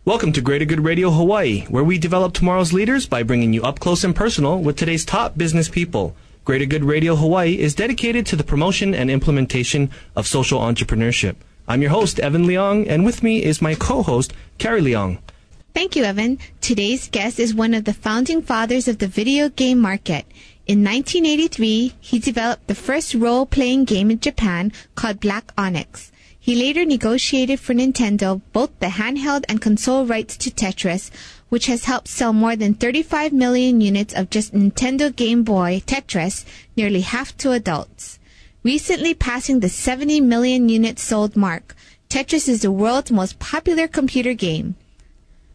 Welcome to Greater Good Radio Hawaii, where we develop tomorrow's leaders by bringing you up close and personal with today's top business people. Greater Good Radio Hawaii is dedicated to the promotion and implementation of social entrepreneurship. I'm your host, Evan Leong, and with me is my co-host, Carrie Leong. Thank you, Evan. Today's guest is one of the founding fathers of the video game market. In 1983, he developed the first role-playing game in Japan called Black Onyx. He later negotiated for Nintendo both the handheld and console rights to Tetris, which has helped sell more than 35 million units of just Nintendo Game Boy Tetris, nearly half to adults. Recently passing the 70 million units sold mark, Tetris is the world's most popular computer game.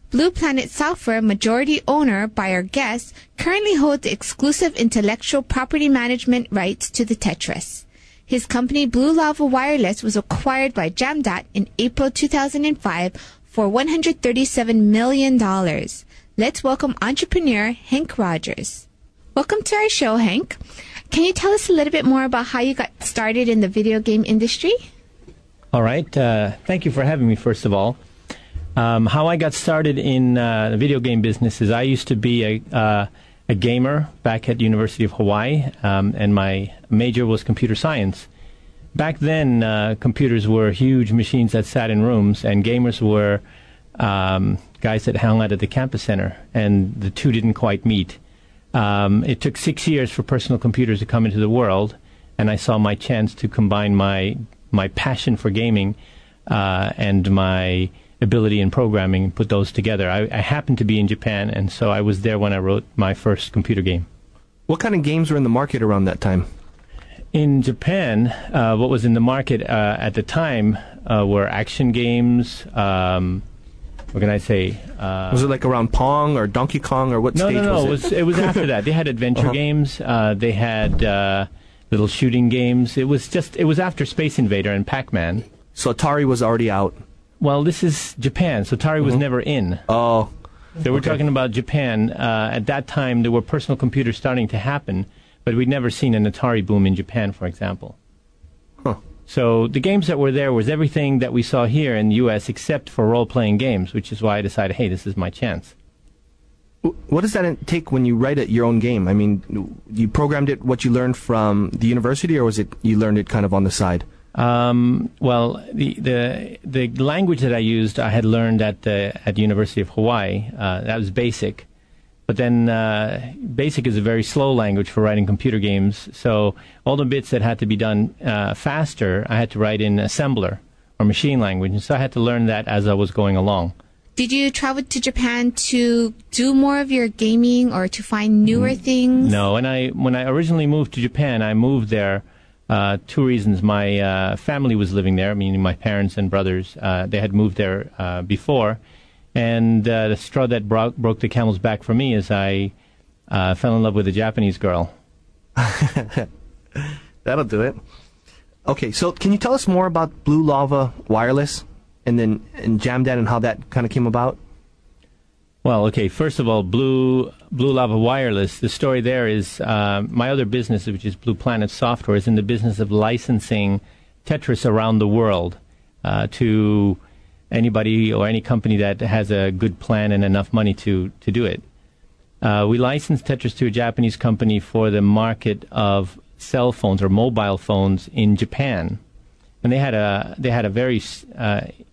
Blue Planet Software majority owner by our guest currently holds the exclusive intellectual property management rights to the Tetris. His company Blue Lava Wireless was acquired by Jamdat in April 2005 for $137 million. Let's welcome entrepreneur Henk Rogers. Welcome to our show, Henk. Can you tell us a little bit more about how you got started in the video game industry? All right. Thank you for having me, first of all. How I got started in the video game business is I used to be a gamer back at the University of Hawaii, and my major was computer science. Back then, computers were huge machines that sat in rooms, and gamers were guys that hung out at the campus center, and the two didn't quite meet. It took 6 years for personal computers to come into the world, and I saw my chance to combine my passion for gaming and my ability in programming and put those together. I happened to be in Japan, and so I was there when I wrote my first computer game. What kind of games were in the market around that time? In Japan, what was in the market at the time were action games. What can I say? Was it like around Pong or Donkey Kong, or what stage was it? It was after that. They had adventure games. They had little shooting games. It was after Space Invader and Pac-Man. So Atari was already out. Well, this is Japan, so Atari was never in. Oh. So we're talking about Japan. At that time, there were personal computers starting to happen, but we'd never seen an Atari boom in Japan, for example. Huh. So the games that were there was everything that we saw here in the U.S. except for role-playing games, which is why I decided, hey, this is my chance. What does that take when you write your own game? I mean, you programmed it what you learned from the university, or was it you learned it kind of on the side? Well, the language that I used, I had learned at the University of Hawaii. That was BASIC. But then BASIC is a very slow language for writing computer games. So all the bits that had to be done faster, I had to write in assembler or machine language. And so I had to learn that as I was going along. Did you travel to Japan to do more of your gaming or to find newer things? No. When I originally moved to Japan, I moved there. Two reasons. My family was living there, meaning my parents and brothers. They had moved there before. And the straw that broke the camel's back for me is I fell in love with a Japanese girl. That'll do it. Okay, so can you tell us more about Blue Lava Wireless and Jamdat and how that kind of came about? Well, okay, first of all, Blue Lava Wireless, the story there is my other business, which is Blue Planet Software, is in the business of licensing Tetris around the world to anybody or any company that has a good plan and enough money to do it. We licensed Tetris to a Japanese company for the market of cell phones or mobile phones in Japan. And they had a very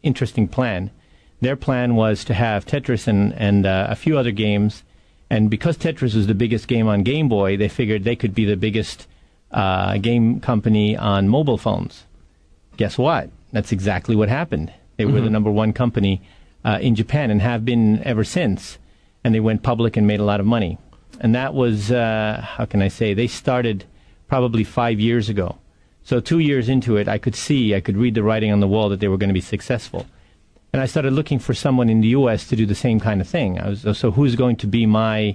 interesting plan. Their plan was to have Tetris and a few other games, and because Tetris was the biggest game on Game Boy, they figured they could be the biggest game company on mobile phones. Guess what? That's exactly what happened. They were the number one company in Japan and have been ever since, and they went public and made a lot of money. And that was, how can I say, they started probably 5 years ago. So 2 years into it, I could read the writing on the wall that they were going to be successful. And I started looking for someone in the U.S. to do the same kind of thing. So who's going to be my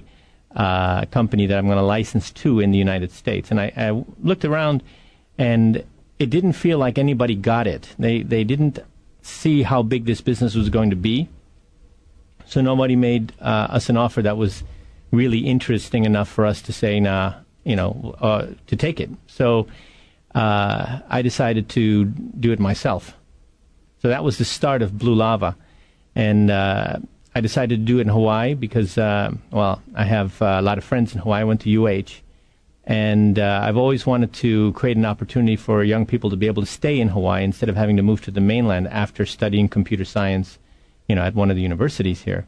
company that I'm going to license to in the United States? And I looked around, and it didn't feel like anybody got it. They didn't see how big this business was going to be. So nobody made us an offer that was really interesting enough for us to say, nah, to take it. So I decided to do it myself. So that was the start of Blue Lava. And I decided to do it in Hawaii because, I have a lot of friends in Hawaii. I went to UH. And I've always wanted to create an opportunity for young people to be able to stay in Hawaii instead of having to move to the mainland after studying computer science, at one of the universities here.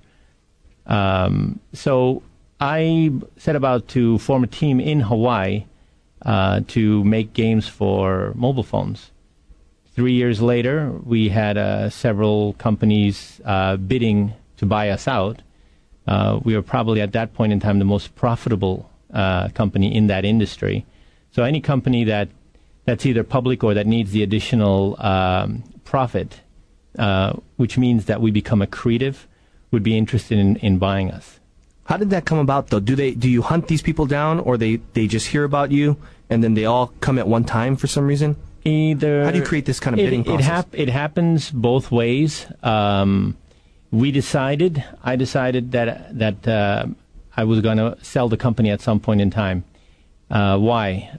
So I set about to form a team in Hawaii to make games for mobile phones. 3 years later, we had several companies bidding to buy us out. We were probably at that point in time the most profitable company in that industry. So any company that's either public or that needs the additional profit, which means that we become accretive, would be interested in buying us. How did that come about, though? Do you hunt these people down, or they just hear about you and then they all come at one time for some reason? Either. How do you create this kind of bidding process? It happens both ways. I decided that I was going to sell the company at some point in time. Why?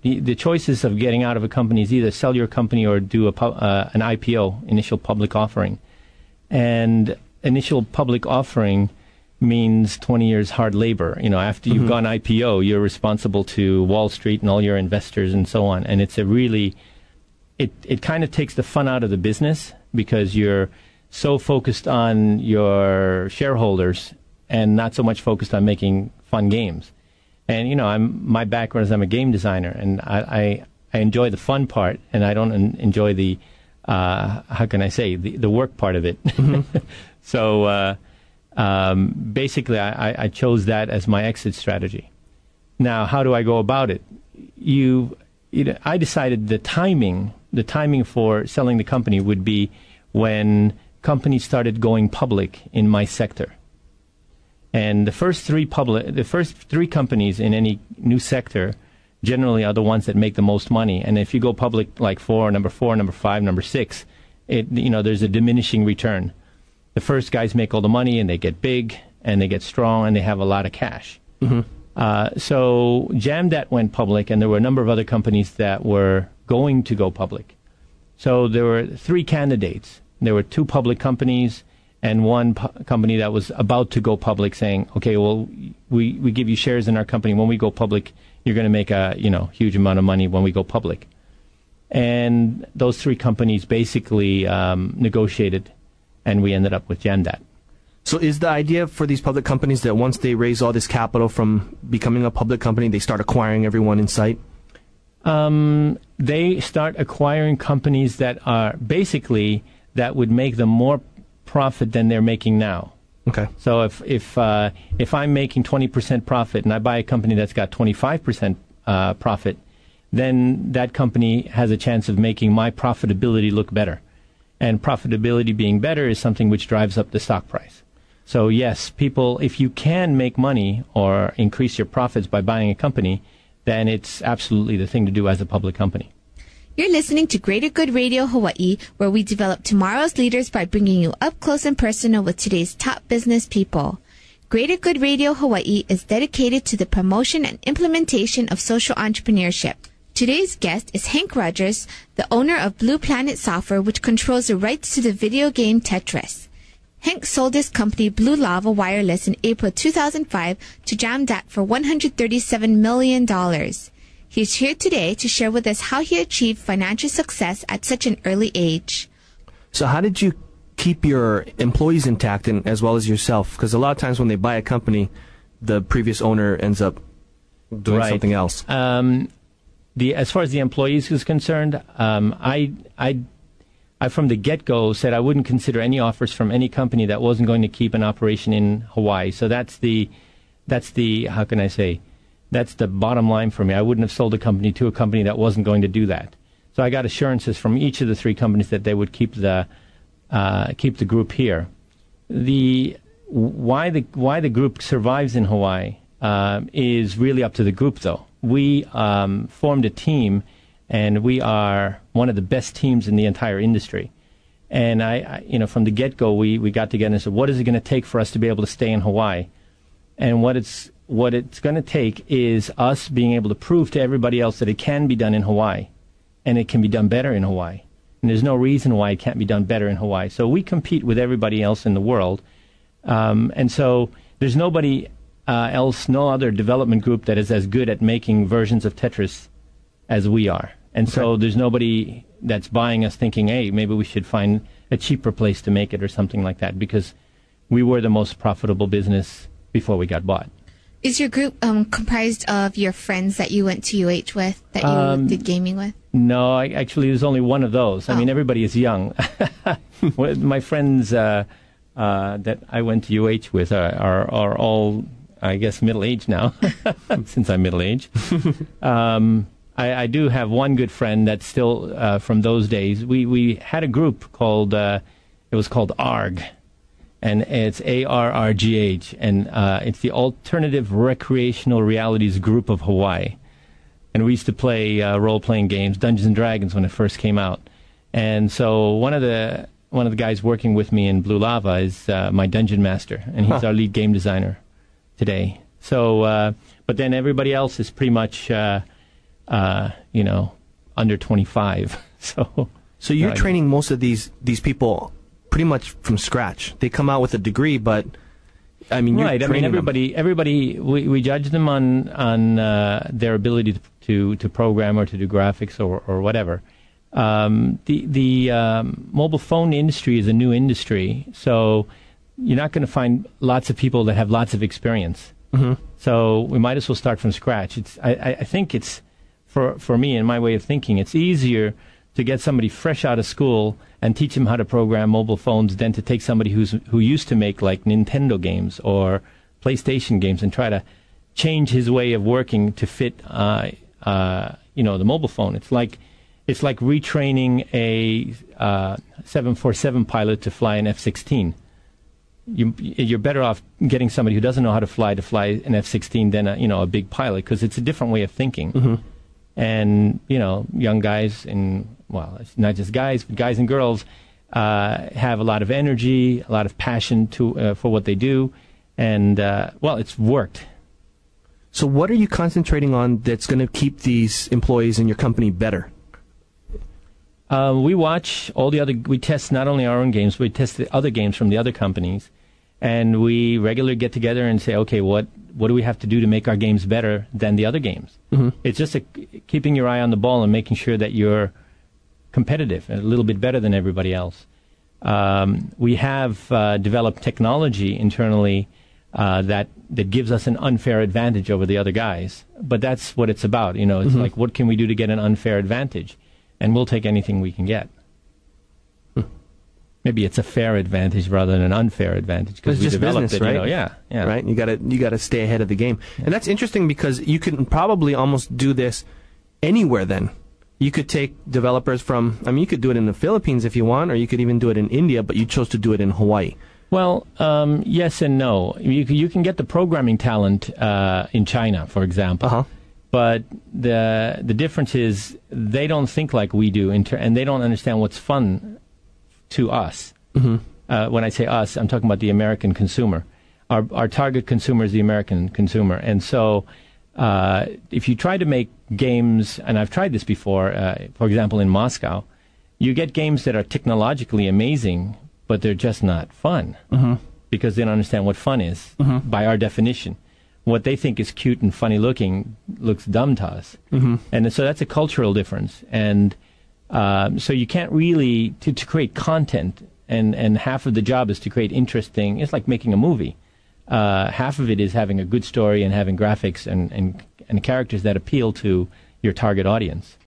The choices of getting out of a company is either sell your company or do an IPO, initial public offering. And initial public offering means 20 years hard labor. After you've gone IPO, you're responsible to Wall Street and all your investors and so on. And it's it kind of takes the fun out of the business because you're so focused on your shareholders and not so much focused on making fun games. And, my background is I'm a game designer, and I enjoy the fun part, and I don't enjoy the, the work part of it. So basically, I chose that as my exit strategy. Now, how do I go about it? I decided the timing for selling the company would be when companies started going public in my sector. And the first three companies in any new sector generally are the ones that make the most money. And if you go public like number 4, number 5, number 6, there's a diminishing return. The first guys make all the money and they get big and they get strong and they have a lot of cash. So Jamdat went public, and there were a number of other companies that were going to go public. So there were 3 candidates. There were 2 public companies and one company that was about to go public saying, okay, well, we give you shares in our company. When we go public, you're going to make a huge amount of money when we go public. And those 3 companies basically negotiated, and we ended up with Jamdat. So is the idea for these public companies that once they raise all this capital from becoming a public company, they start acquiring everyone in sight? They start acquiring companies that are basically that would make them more profit than they're making now. Okay. So if I'm making 20% profit and I buy a company that's got 25% profit, then that company has a chance of making my profitability look better. And profitability being better is something which drives up the stock price. So yes, people, if you can make money or increase your profits by buying a company, then it's absolutely the thing to do as a public company. You're listening to Greater Good Radio Hawaii, where we develop tomorrow's leaders by bringing you up close and personal with today's top business people. Greater Good Radio Hawaii is dedicated to the promotion and implementation of social entrepreneurship. Today's guest is Henk Rogers, the owner of Blue Planet Software, which controls the rights to the video game Tetris. Henk sold his company Blue Lava Wireless in April 2005 to Jamdat for $137 million. He's here today to share with us how he achieved financial success at such an early age. So how did you keep your employees intact and as well as yourself? Because a lot of times when they buy a company, the previous owner ends up doing something else. As far as the employees is concerned, I from the get-go said I wouldn't consider any offers from any company that wasn't going to keep an operation in Hawaii. So that's the how can I say? That's the bottom line for me. I wouldn't have sold a company to a company that wasn't going to do that. So I got assurances from each of the 3 companies that they would keep the group here. Why the group survives in Hawaii is really up to the group, though. We formed a team, and we are one of the best teams in the entire industry. And I from the get-go, we got together and said, what is it going to take for us to be able to stay in Hawaii? And what it's going to take is us being able to prove to everybody else that it can be done in Hawaii, and it can be done better in Hawaii. and there's no reason why it can't be done better in Hawaii. So we compete with everybody else in the world, and so there's nobody else, no other development group that is as good at making versions of Tetris as we are. And so there's nobody that's buying us thinking, hey, maybe we should find a cheaper place to make it or something like that, because we were the most profitable business before we got bought. Is your group comprised of your friends that you went to UH with, that you did gaming with? No, actually, there's only one of those. I mean, everybody is young. My friends that I went to UH with are all, I guess, middle-aged now, since I'm middle-aged. I do have one good friend that's still from those days. We had a group called, it was called ARG, and it's ARRGH, and it's the Alternative Recreational Realities Group of Hawaii. And we used to play role-playing games, Dungeons and Dragons, when it first came out. And so one of the guys working with me in Blue Lava is my dungeon master, and he's our lead game designer today. So, but then everybody else is pretty much, under 25. So you're training most of these people pretty much from scratch. They come out with a degree, but I mean, you're right. I mean, everybody. We judge them on their ability to program or to do graphics or whatever. The mobile phone industry is a new industry, so you're not going to find lots of people that have lots of experience. Mm-hmm. So we might as well start from scratch. I think it's for me, in my way of thinking, it's easier to get somebody fresh out of school and teach them how to program mobile phones than to take somebody who used to make like Nintendo games or PlayStation games and try to change his way of working to fit the mobile phone. It's like retraining a 747 pilot to fly an F-16. You're better off getting somebody who doesn't know how to fly an F-16 than a big pilot, because it's a different way of thinking. Mm-hmm. And young guys, it's not just guys, but guys and girls have a lot of energy, a lot of passion for what they do, and it's worked. So what are you concentrating on that's going to keep these employees in your company better? We watch we test not only our own games, but we test the other games from the other companies, and we regularly get together and say, okay, what do we have to do to make our games better than the other games? Mm-hmm. It's just keeping your eye on the ball and making sure that you're competitive and a little bit better than everybody else. We have developed technology internally that gives us an unfair advantage over the other guys, but that's what it's about. It's mm-hmm. like, what can we do to get an unfair advantage? And we'll take anything we can get. Maybe it's a fair advantage rather than an unfair advantage, because we developed business, it. Right? Yeah. Right. You gotta stay ahead of the game, and that's interesting because you can probably almost do this anywhere. Then you could take developers from. I mean, you could do it in the Philippines if you want, or you could even do it in India, but you chose to do it in Hawaii. Well, yes and no. You can get the programming talent in China, for example. Uh-huh. But the difference is they don't think like we do, and they don't understand what's fun to us. Mm-hmm. When I say us, I'm talking about the American consumer. Our target consumer is the American consumer. And so if you try to make games, and I've tried this before, for example, in Moscow, you get games that are technologically amazing, but they're just not fun, mm-hmm. because they don't understand what fun is, mm-hmm. by our definition. What they think is cute and funny looking looks dumb to us. Mm-hmm. And so that's a cultural difference. And so you can't really, to create content, and half of the job is to create interesting, it's like making a movie. Half of it is having a good story and having graphics and characters that appeal to your target audience.